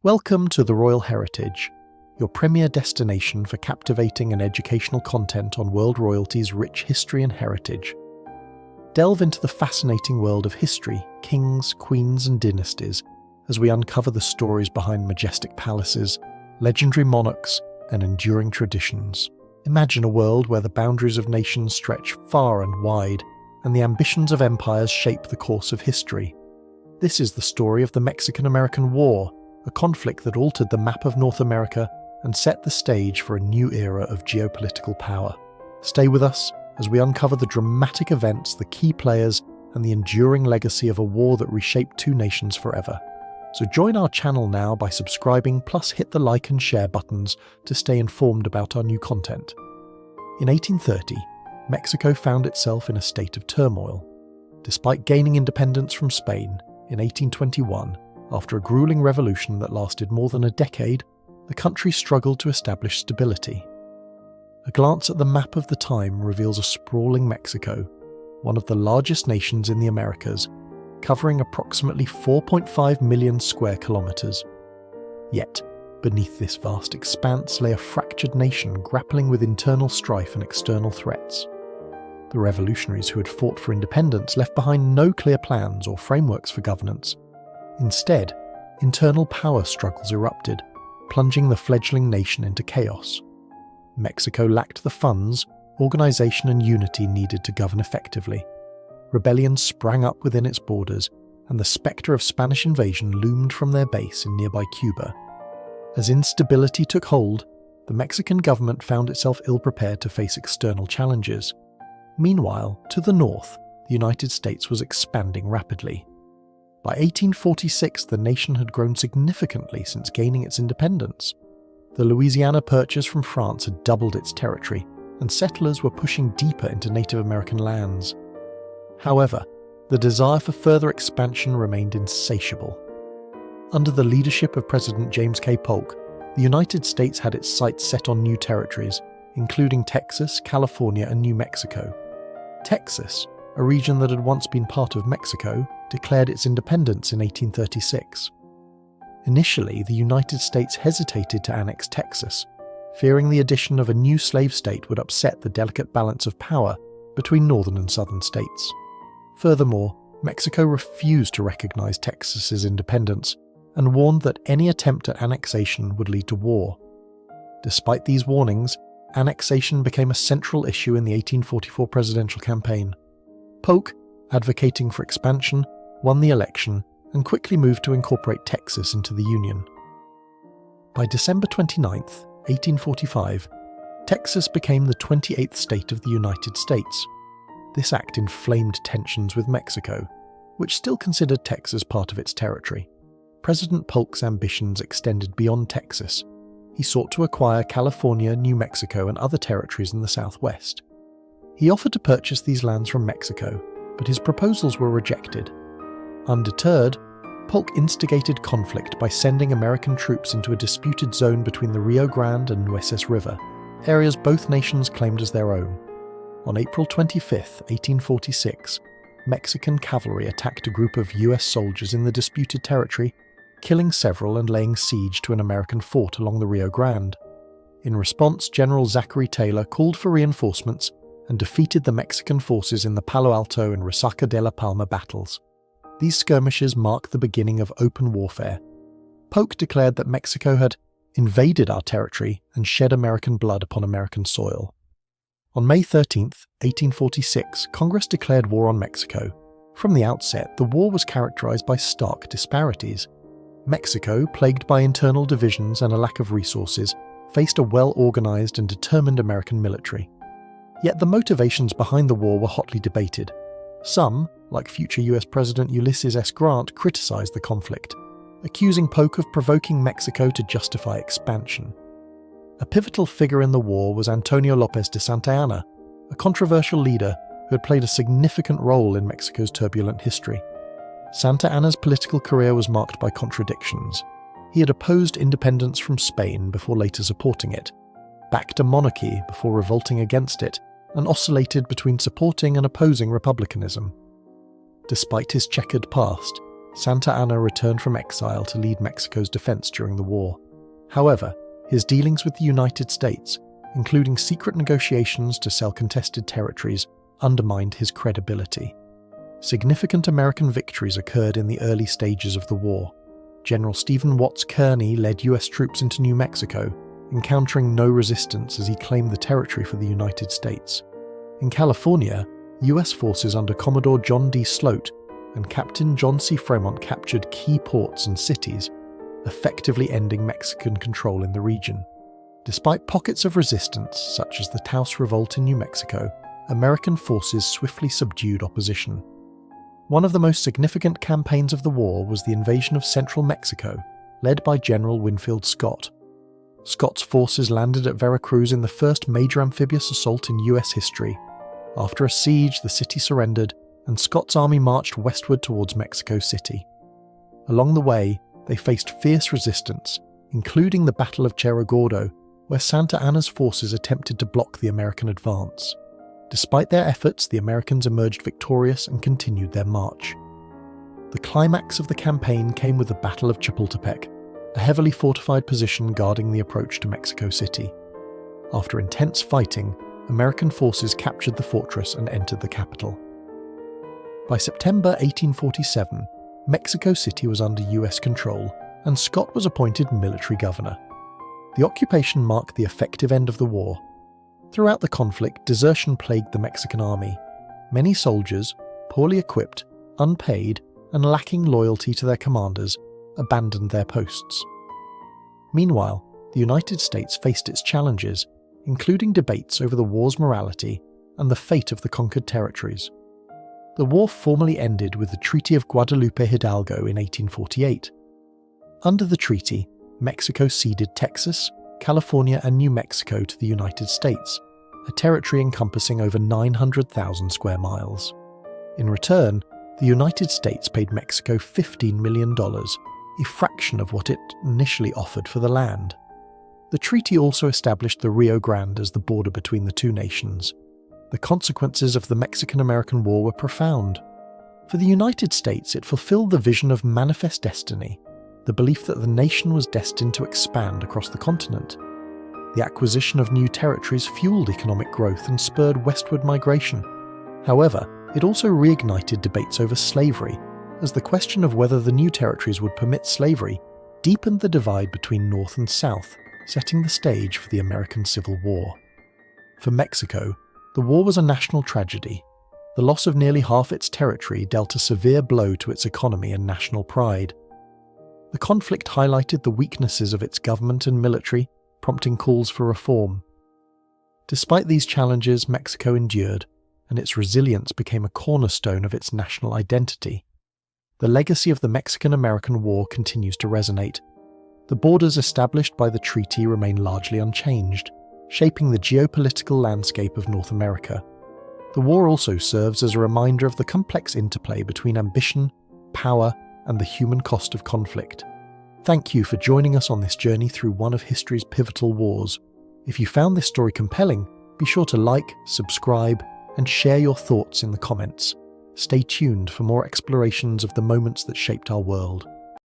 Welcome to the Royal Heritage, your premier destination for captivating and educational content on world royalty's rich history and heritage. Delve into the fascinating world of history, kings, queens and dynasties as we uncover the stories behind majestic palaces, legendary monarchs and enduring traditions. Imagine a world where the boundaries of nations stretch far and wide and the ambitions of empires shape the course of history. This is the story of the Mexican-American War, a conflict that altered the map of North America and set the stage for a new era of geopolitical power. Stay with us as we uncover the dramatic events, the key players, and the enduring legacy of a war that reshaped two nations forever. So join our channel now by subscribing, plus hit the like and share buttons to stay informed about our new content. In 1830, Mexico found itself in a state of turmoil. Despite gaining independence from Spain in 1821, after a grueling revolution that lasted more than a decade, the country struggled to establish stability. A glance at the map of the time reveals a sprawling Mexico, one of the largest nations in the Americas, covering approximately 4.5 million square kilometers. Yet, beneath this vast expanse lay a fractured nation grappling with internal strife and external threats. The revolutionaries who had fought for independence left behind no clear plans or frameworks for governance. Instead, internal power struggles erupted, plunging the fledgling nation into chaos. Mexico lacked the funds, organization and unity needed to govern effectively. Rebellions sprang up within its borders, and the spectre of Spanish invasion loomed from their base in nearby Cuba. As instability took hold, the Mexican government found itself ill-prepared to face external challenges. Meanwhile, to the north, the United States was expanding rapidly. By 1846, the nation had grown significantly since gaining its independence. The Louisiana Purchase from France had doubled its territory, and settlers were pushing deeper into Native American lands. However, the desire for further expansion remained insatiable. Under the leadership of President James K. Polk, the United States had its sights set on new territories, including Texas, California, and New Mexico. Texas, a region that had once been part of Mexico, declared its independence in 1836. Initially, the United States hesitated to annex Texas, fearing the addition of a new slave state would upset the delicate balance of power between northern and southern states. Furthermore, Mexico refused to recognize Texas's independence and warned that any attempt at annexation would lead to war. Despite these warnings, annexation became a central issue in the 1844 presidential campaign. Polk, advocating for expansion, won the election and quickly moved to incorporate Texas into the Union. By December 29, 1845, Texas became the 28th state of the United States. This act inflamed tensions with Mexico, which still considered Texas part of its territory. President Polk's ambitions extended beyond Texas. He sought to acquire California, New Mexico, and other territories in the Southwest. He offered to purchase these lands from Mexico, but his proposals were rejected. Undeterred, Polk instigated conflict by sending American troops into a disputed zone between the Rio Grande and Nueces River, areas both nations claimed as their own. On April 25, 1846, Mexican cavalry attacked a group of US soldiers in the disputed territory, killing several and laying siege to an American fort along the Rio Grande. In response, General Zachary Taylor called for reinforcements and defeated the Mexican forces in the Palo Alto and Resaca de la Palma battles. These skirmishes marked the beginning of open warfare. Polk declared that Mexico had invaded our territory and shed American blood upon American soil. On May 13, 1846, Congress declared war on Mexico. From the outset, the war was characterized by stark disparities. Mexico, plagued by internal divisions and a lack of resources, faced a well-organized and determined American military. Yet the motivations behind the war were hotly debated. Some, like future US President Ulysses S. Grant, criticized the conflict, accusing Polk of provoking Mexico to justify expansion. A pivotal figure in the war was Antonio López de Santa Anna, a controversial leader who had played a significant role in Mexico's turbulent history. Santa Anna's political career was marked by contradictions. He had opposed independence from Spain before later supporting it, backed a monarchy before revolting against it, and oscillated between supporting and opposing republicanism. Despite his checkered past, Santa Anna returned from exile to lead Mexico's defense during the war. However, his dealings with the United States, including secret negotiations to sell contested territories, undermined his credibility. Significant American victories occurred in the early stages of the war. General Stephen Watts Kearny led US troops into New Mexico, encountering no resistance as he claimed the territory for the United States. In California, US forces under Commodore John D. Sloat and Captain John C. Fremont captured key ports and cities, effectively ending Mexican control in the region. Despite pockets of resistance, such as the Taos Revolt in New Mexico, American forces swiftly subdued opposition. One of the most significant campaigns of the war was the invasion of central Mexico, led by General Winfield Scott. Scott's forces landed at Veracruz in the first major amphibious assault in US history. After a siege, the city surrendered, and Scott's army marched westward towards Mexico City. Along the way, they faced fierce resistance, including the Battle of Cerro Gordo, where Santa Anna's forces attempted to block the American advance. Despite their efforts, the Americans emerged victorious and continued their march. The climax of the campaign came with the Battle of Chapultepec, a heavily fortified position guarding the approach to Mexico City. After intense fighting, American forces captured the fortress and entered the capital. By September 1847, Mexico City was under US control, and Scott was appointed military governor. The occupation marked the effective end of the war. Throughout the conflict, desertion plagued the Mexican army. Many soldiers, poorly equipped, unpaid, and lacking loyalty to their commanders, abandoned their posts. Meanwhile, the United States faced its challenges, including debates over the war's morality and the fate of the conquered territories. The war formally ended with the Treaty of Guadalupe Hidalgo in 1848. Under the treaty, Mexico ceded Texas, California, and New Mexico to the United States, a territory encompassing over 900,000 square miles. In return, the United States paid Mexico $15 million, a fraction of what it initially offered for the land. The treaty also established the Rio Grande as the border between the two nations. The consequences of the Mexican-American War were profound. For the United States, it fulfilled the vision of manifest destiny, the belief that the nation was destined to expand across the continent. The acquisition of new territories fueled economic growth and spurred westward migration. However, it also reignited debates over slavery, as the question of whether the new territories would permit slavery deepened the divide between North and South, setting the stage for the American Civil War. For Mexico, the war was a national tragedy. The loss of nearly half its territory dealt a severe blow to its economy and national pride. The conflict highlighted the weaknesses of its government and military, prompting calls for reform. Despite these challenges, Mexico endured, and its resilience became a cornerstone of its national identity. The legacy of the Mexican-American War continues to resonate. The borders established by the treaty remain largely unchanged, shaping the geopolitical landscape of North America. The war also serves as a reminder of the complex interplay between ambition, power, and the human cost of conflict. Thank you for joining us on this journey through one of history's pivotal wars. If you found this story compelling, be sure to like, subscribe, and share your thoughts in the comments. Stay tuned for more explorations of the moments that shaped our world.